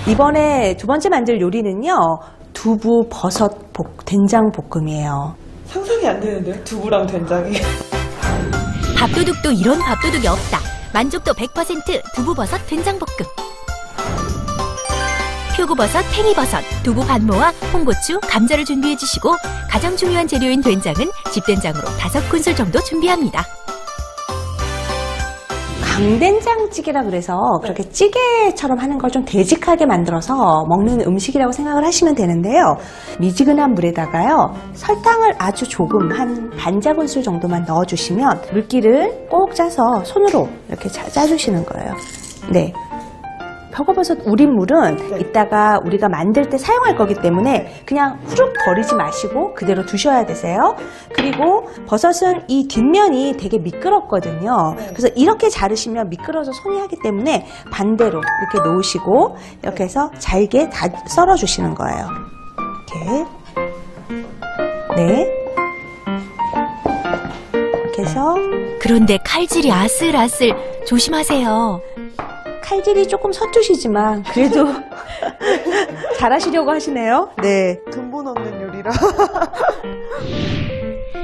이번에 두 번째 만들 요리는요, 두부 버섯 된장 볶음이에요. 상상이 안 되는데요? 두부랑 된장이. 밥도둑도 이런 밥도둑이 없다. 만족도 100% 두부버섯 된장볶음. 표고버섯, 팽이버섯, 두부 반모와 홍고추, 감자를 준비해주시고 가장 중요한 재료인 된장은 집된장으로 5큰술 정도 준비합니다. 강된장찌개라 그래서 그렇게 찌개처럼 하는 걸 좀 되직하게 만들어서 먹는 음식이라고 생각을 하시면 되는데요. 미지근한 물에다가요, 설탕을 아주 조금 한 반작은술 정도만 넣어주시면 물기를 꼭 짜서 손으로 이렇게 짜주시는 거예요. 네. 표고버섯 우린 물은 이따가 우리가 만들 때 사용할 거기 때문에 그냥 후룩 버리지 마시고 그대로 두셔야 되세요. 그리고 버섯은 이 뒷면이 되게 미끄럽거든요. 그래서 이렇게 자르시면 미끄러져 손이 하기 때문에 반대로 이렇게 놓으시고 이렇게 해서 잘게 다 썰어 주시는 거예요. 이렇게. 네. 이렇게 해서. 그런데 칼질이 아슬아슬 조심하세요. 칼질이 조금 서투시지만 그래도 잘하시려고 하시네요. 네. 근본 없는 요리라.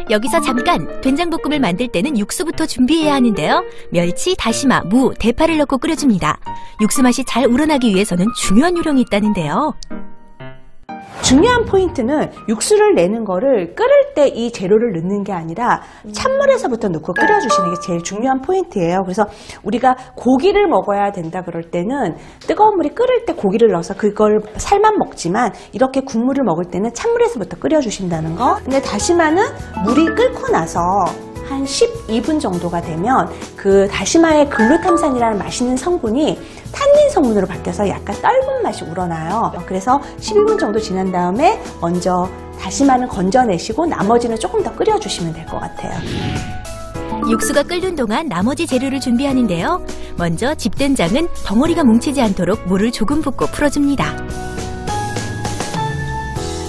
여기서 잠깐 된장볶음을 만들 때는 육수부터 준비해야 하는데요. 멸치, 다시마, 무, 대파를 넣고 끓여줍니다. 육수 맛이 잘 우러나기 위해서는 중요한 요령이 있다는데요. 중요한 포인트는 육수를 내는 거를 끓일 때 이 재료를 넣는 게 아니라 찬물에서부터 넣고 끓여주시는 게 제일 중요한 포인트예요. 그래서 우리가 고기를 먹어야 된다 그럴 때는 뜨거운 물이 끓을 때 고기를 넣어서 그걸 살만 먹지만 이렇게 국물을 먹을 때는 찬물에서부터 끓여주신다는 거. 근데 다시마는 물이 끓고 나서 한 12분 정도가 되면 그 다시마의 글루탐산이라는 맛있는 성분이 탄닌 성분으로 바뀌어서 약간 떫은 맛이 우러나요. 그래서 12분 정도 지난 다음에 먼저 다시마는 건져내시고 나머지는 조금 더 끓여주시면 될 것 같아요. 육수가 끓는 동안 나머지 재료를 준비하는데요. 먼저 집된장은 덩어리가 뭉치지 않도록 물을 조금 붓고 풀어줍니다.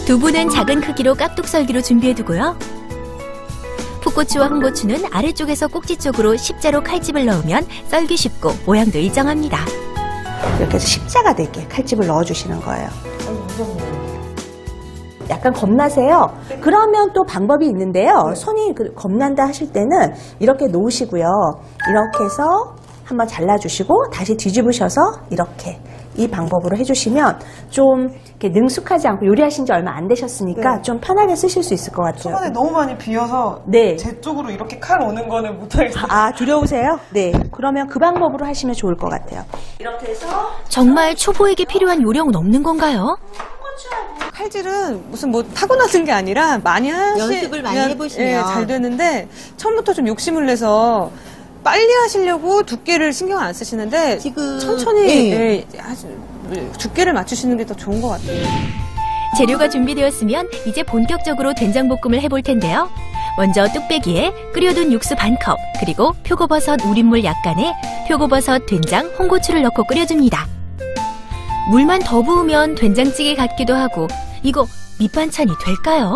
두부는 작은 크기로 깍둑썰기로 준비해두고요. 풋고추와 홍고추는 아래쪽에서 꼭지 쪽으로 십자로 칼집을 넣으면 썰기 쉽고 모양도 일정합니다. 이렇게 해서 십자가 되게 칼집을 넣어주시는 거예요. 약간 겁나세요? 그러면 또 방법이 있는데요. 손이 겁난다 하실 때는 이렇게 놓으시고요. 이렇게 해서 한번 잘라주시고 다시 뒤집으셔서 이렇게 이 방법으로 해주시면 좀 이렇게 능숙하지 않고 요리하신 지 얼마 안 되셨으니까 좀 편하게 쓰실 수 있을 것 같아요. 초반에 너무 많이 비어서 제 쪽으로 이렇게 칼 오는 거는 못하겠어요. 아, 두려우세요? 네. 그러면 그 방법으로 하시면 좋을 것 같아요. 이렇게 해서 정말 초보에게 필요한 요령은 없는 건가요? 칼질은 무슨 뭐 타고나는 게 아니라 많이 연습을 많이 해보시면 잘 되는데 처음부터 좀 욕심을 내서 빨리 하시려고 두께를 신경 안 쓰시는데 지금 천천히 두께를 맞추시는 게 더 좋은 것 같아요. 재료가 준비되었으면 이제 본격적으로 된장볶음을 해볼 텐데요. 먼저 뚝배기에 끓여둔 육수 반컵, 그리고 표고버섯 우린물 약간에 표고버섯, 된장, 홍고추를 넣고 끓여줍니다. 물만 더 부으면 된장찌개 같기도 하고 이거 밑반찬이 될까요?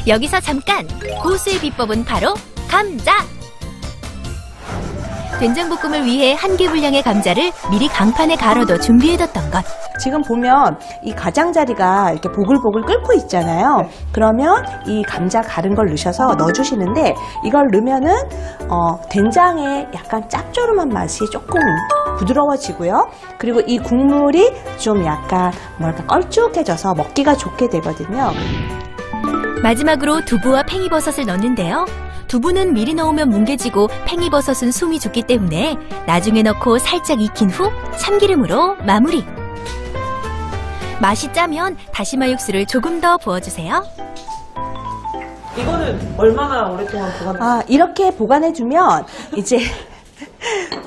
여기서 잠깐! 고수의 비법은 바로 감자! 된장볶음을 위해 한 개 분량의 감자를 미리 강판에 갈아둬 준비해뒀던 것. 지금 보면 이 가장자리가 이렇게 보글보글 끓고 있잖아요. 그러면 이 감자 갈은 걸 넣으셔서 넣어주시는데 이걸 넣으면은 된장의 약간 짭조름한 맛이 조금 부드러워지고요. 그리고 이 국물이 좀 약간 뭐랄까 걸쭉해져서 먹기가 좋게 되거든요. 마지막으로 두부와 팽이버섯을 넣는데요. 두부는 미리 넣으면 뭉개지고 팽이버섯은 숨이 죽기 때문에 나중에 넣고 살짝 익힌 후 참기름으로 마무리. 맛이 짜면 다시마 육수를 조금 더 부어주세요. 이거는 얼마나 오랫동안 보관해요? 이렇게 보관해두면 이제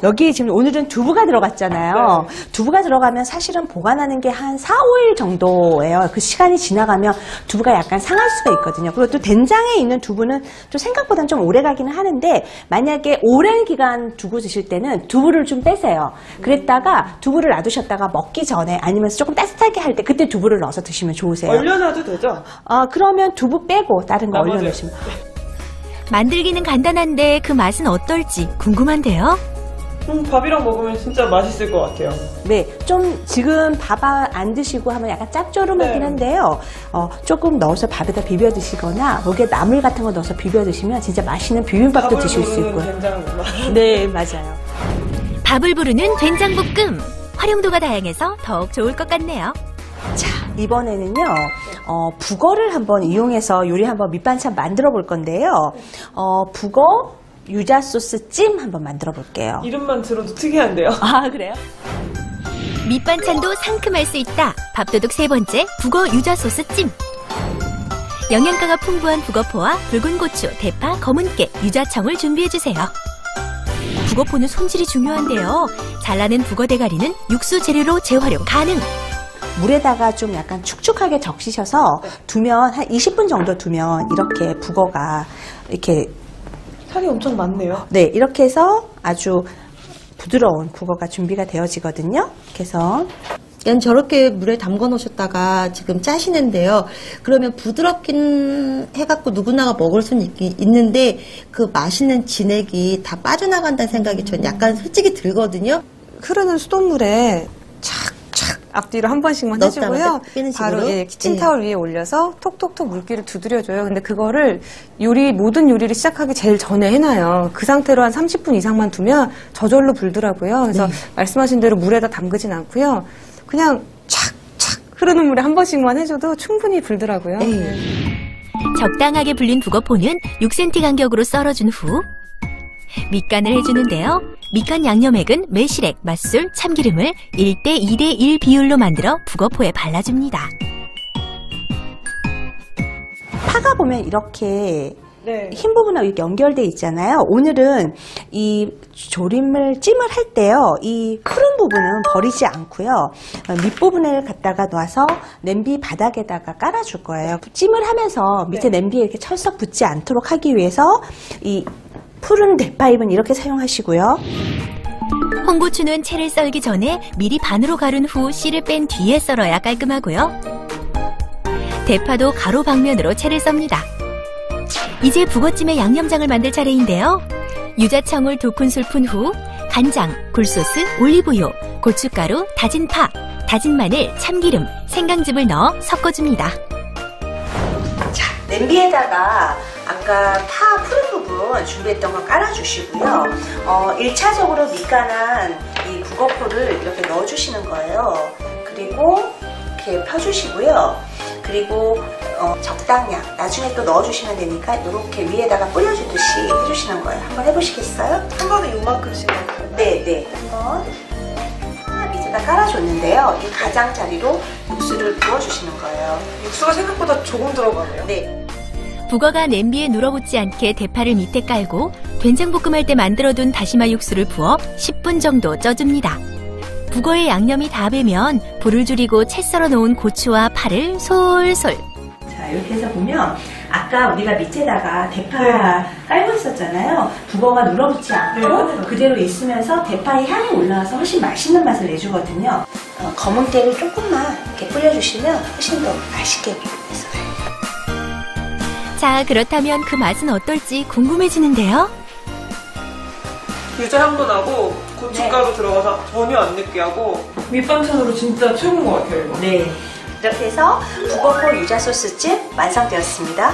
여기 지금 오늘은 두부가 들어갔잖아요. 두부가 들어가면 사실은 보관하는 게 한 4, 5일 정도예요. 그 시간이 지나가면 두부가 약간 상할 수가 있거든요. 그리고 또 된장에 있는 두부는 좀 생각보다는 좀 오래 가기는 하는데 만약에 오랜 기간 두고 드실 때는 두부를 좀 빼세요. 그랬다가 두부를 놔두셨다가 먹기 전에 아니면 조금 따뜻하게 할 때 그때 두부를 넣어서 드시면 좋으세요. 얼려놔도 되죠? 그러면 두부 빼고 다른 거 얼려놓으시면. 만들기는 간단한데 그 맛은 어떨지 궁금한데요. 밥이랑 먹으면 진짜 맛있을 것 같아요. 네, 좀 지금 밥 안 드시고 하면 약간 짭조름하긴 네. 한데요. 조금 넣어서 밥에다 비벼 드시거나 목에 나물 같은 거 넣어서 비벼 드시면 진짜 맛있는 비빔밥도 밥을 드실 수 부르는 있고요. 된장국밥. 네, 맞아요. 밥을 부르는 된장볶음. 활용도가 다양해서 더욱 좋을 것 같네요. 자, 이번에는요, 북어를 한번 이용해서 요리 한번 밑반찬 만들어 볼 건데요. 북어 유자 소스 찜 한번 만들어 볼게요. 이름만 들어도 특이한데요. 아, 그래요? 밑반찬도 상큼할 수 있다. 밥도둑 세 번째, 북어 유자 소스 찜. 영양가가 풍부한 북어포와 붉은 고추, 대파, 검은깨, 유자청을 준비해주세요. 북어포는 손질이 중요한데요. 잘라낸 북어 대가리는 육수 재료로 재활용 가능. 물에다가 좀 약간 축축하게 적시셔서 두면 한 20분 정도 두면 이렇게 북어가 이렇게 살이 엄청 많네요. 네, 이렇게 해서 아주 부드러운 북어가 준비가 되어지거든요. 그래서 그냥 저렇게 물에 담궈 놓으셨다가 지금 짜시는데요. 그러면 부드럽긴 해갖고 누구나가 먹을 수는 있는데 그 맛있는 진액이 다 빠져나간다는 생각이 전 약간 솔직히 들거든요. 흐르는 수돗물에 착착 앞뒤로 한 번씩만 넣었다가 해주고요. 빼는 식으로? 바로 키친타올 위에 올려서 톡톡톡 물기를 두드려줘요. 근데 그거를 모든 요리를 시작하기 제일 전에 해놔요. 그 상태로 한 30분 이상만 두면 저절로 불더라고요. 그래서 말씀하신 대로 물에다 담그진 않고요. 그냥 착착 흐르는 물에 한 번씩만 해줘도 충분히 불더라고요. 적당하게 불린 북어포는 6cm 간격으로 썰어준 후 밑간을 해주는데요. 밑간 양념액은 매실액, 맛술, 참기름을 1대 2대 1 비율로 만들어 북어포에 발라줍니다. 파가 보면 이렇게 네. 흰 부분하고 이렇게 연결돼 있잖아요. 오늘은 이 조림을 찜을 할 때요, 이 푸른 부분은 버리지 않고요, 밑부분을 갖다가 놔서 냄비 바닥에다가 깔아줄 거예요. 찜을 하면서 밑에 냄비에 이렇게 철썩 붙지 않도록 하기 위해서 이 푸른 대파잎은 이렇게 사용하시고요. 홍고추는 채를 썰기 전에 미리 반으로 가른 후 씨를 뺀 뒤에 썰어야 깔끔하고요. 대파도 가로 방면으로 채를 썹니다. 이제 북어찜의 양념장을 만들 차례인데요. 유자청을 2큰술 푼 후 간장, 굴소스, 올리브유, 고춧가루, 다진 파, 다진 마늘, 참기름, 생강즙을 넣어 섞어줍니다. 자, 냄비에다가 아까 파 푸른 부분 준비했던 거 깔아주시고요. 1차적으로 밑간한 이 북어포를 이렇게 넣어주시는 거예요. 그리고 이렇게 펴주시고요. 그리고 적당량 나중에 또 넣어주시면 되니까 이렇게 위에다가 뿌려주듯이 해주시는 거예요. 한번 해보시겠어요? 한 번에 요만큼씩 넣어요. 네. 한번 밑에다 깔아줬는데요. 이 가장자리로 육수를 부어주시는 거예요. 육수가 생각보다 조금 들어가네요. 네. 북어가 냄비에 눌어붙지 않게 대파를 밑에 깔고 된장볶음할 때 만들어둔 다시마 육수를 부어 10분 정도 쪄줍니다. 북어의 양념이 다 배면 불을 줄이고 채 썰어 놓은 고추와 파를 솔솔. 자, 이렇게 해서 보면 아까 우리가 밑에다가 대파 깔고 있었잖아요. 북어가 눌어붙지 않고 그대로 있으면서 대파의 향이 올라와서 훨씬 맛있는 맛을 내주거든요. 검은 깨를 조금만 이렇게 뿌려주시면 훨씬 더 맛있게 있어요. 자, 그렇다면 그 맛은 어떨지 궁금해지는데요. 유자 향도 나고 고춧가루 들어가서 전혀 안 느끼하고 밑반찬으로 진짜 최고인 것 같아요, 이거. 네. 이렇게 해서 북어포 유자 소스찜 완성되었습니다.